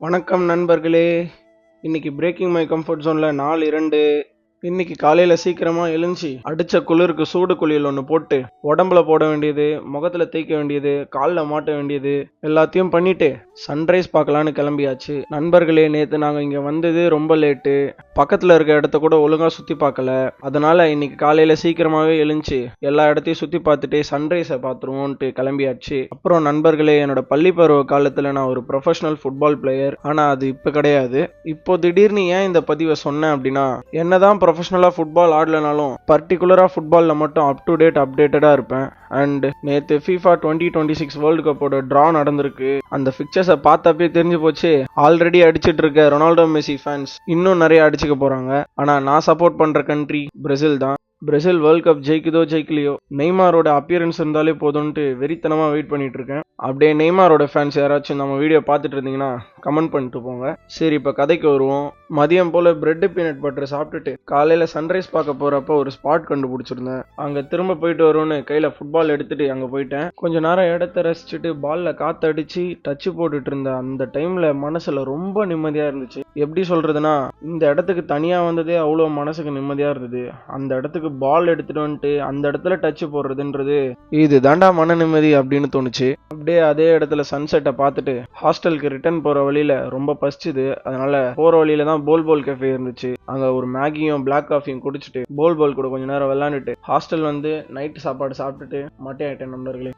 வணக்கம் நண்பர்களே. இன்னைக்கு பிரேக்கிங் மை கம்ஃபர்ட் ஜோன்ல நாள் 2. இன்னைக்கு காலையில சீக்கிரமா எழுந்துச்சு அடிச்ச குளிருக்கு சூடு குளியல் ஒன்று போட்டு உடம்புல போட வேண்டியது, முகத்துல தேய்க்க வேண்டியது, காலில் மாட்ட வேண்டியது எல்லாத்தையும் பண்ணிட்டு சன்ரைஸ் பார்க்கலான்னு கிளம்பியாச்சு. நண்பர்களே, நேற்று நாங்கள் இங்கே வந்தது ரொம்ப லேட்டு. பக்கத்தில் இருக்க இடத்த கூட ஒழுங்காக சுற்றி பார்க்கல. அதனால இன்னைக்கு காலையில சீக்கிரமாகவே எழுந்துச்சு எல்லா இடத்தையும் சுற்றி பார்த்துட்டு சன்ரைஸை பார்த்துருவோன்ட்டு கிளம்பியாச்சு. அப்புறம் நண்பர்களே, என்னோட பள்ளி பருவ காலத்தில் நான் ஒரு ப்ரொஃபஷனல் ஃபுட்பால் பிளேயர். ஆனால் அது இப்போ கிடையாது. இப்போ திடீர்னு ஏன் இந்த பதிவை சொன்னேன் அப்படின்னா, என்னதான் ப்ரொஃபஷனலாக ஃபுட்பால் ஆடலனாலும் பர்டிகுலராக ஃபுட்பாலில் மட்டும் அப் டு டேட் அப்டேட்டடாக இருப்பேன். அண்ட் நேற்று FIFA 2026 வேர்ல்டு கப்போட ட்ரா நடந்திருக்கு. அந்த பிக்சர்ஸை பார்த்தப்பே தெரிஞ்சு போச்சு, ஆல்ரெடி அடிச்சிட்டு இருக்க ரொனால்டோ மெஸ்ஸி ஃபேன்ஸ் இன்னும் நிறைய அடிச்சுக்க போகிறாங்க. ஆனால் நான் சப்போர்ட் பண்ணுற கண்ட்ரி பிரேசில் தான். பிரேசில் வேர்ல்ட் கப் ஜெயிக்குதோ ஜெயிக்கலையோ, நெய்மாரோட அப்பியரன்ஸ் இருந்தாலே போதும்ட்டு வெறித்தனமாக வெயிட் பண்ணிட்டு இருக்கேன். அப்படியே நெய்மாரோட ஃபேன்ஸ் யாராச்சும் நம்ம வீடியோ பார்த்துட்டு இருந்தீங்கன்னா கமெண்ட் பண்ணிட்டு போங்க. சரி, இப்போ கதைக்கு வருவோம். மதியம் போல் பிரெட் பீனட் பட்டர் சாப்பிட்டுட்டு காலையில் சன்ரைஸ் பார்க்க போகிறப்ப ஒரு ஸ்பாட் கண்டுபிடிச்சிருந்தேன். அங்கே திரும்ப போயிட்டு வருவோன்னு கையில் ஃபுட்பால் எடுத்துட்டு அங்கே போயிட்டேன். கொஞ்ச நேரம் இடத்த ரசிச்சுட்டு பாலில் காற்றடிச்சு டச்சு போட்டுட்டு இருந்த அந்த டைமில் மனசில் ரொம்ப நிம்மதியாக இருந்துச்சு. எப்படி சொல்கிறதுனா, இந்த இடத்துக்கு தனியாக வந்ததே அவ்வளோ மனசுக்கு நிம்மதியாக இருந்தது. அந்த இடத்துக்கு பால் எடுத்துட்டு வந்துட்டு அந்த இடத்துல டச் போடுறதுன்றது இது தாண்டா மன நிம்மதி அப்படின்னு தோணுச்சு. அப்படியே அதே இடத்துல சன்செட்டை பார்த்துட்டு ஹாஸ்டலுக்கு ரிட்டர்ன் போற வழியில ரொம்ப பசிச்சுது. அதனால போற வழியில தான் போல் கேஃபே இருந்துச்சு. அங்க ஒரு மேகியும் பிளாக் காஃபியும் குடிச்சிட்டு போல் கூட கொஞ்ச நேரம் விளையாண்டுட்டு ஹாஸ்டல் வந்து நைட்டு சாப்பாடு சாப்பிட்டுட்டு மட்டே ஆயிட்டேன் நண்பர்களே.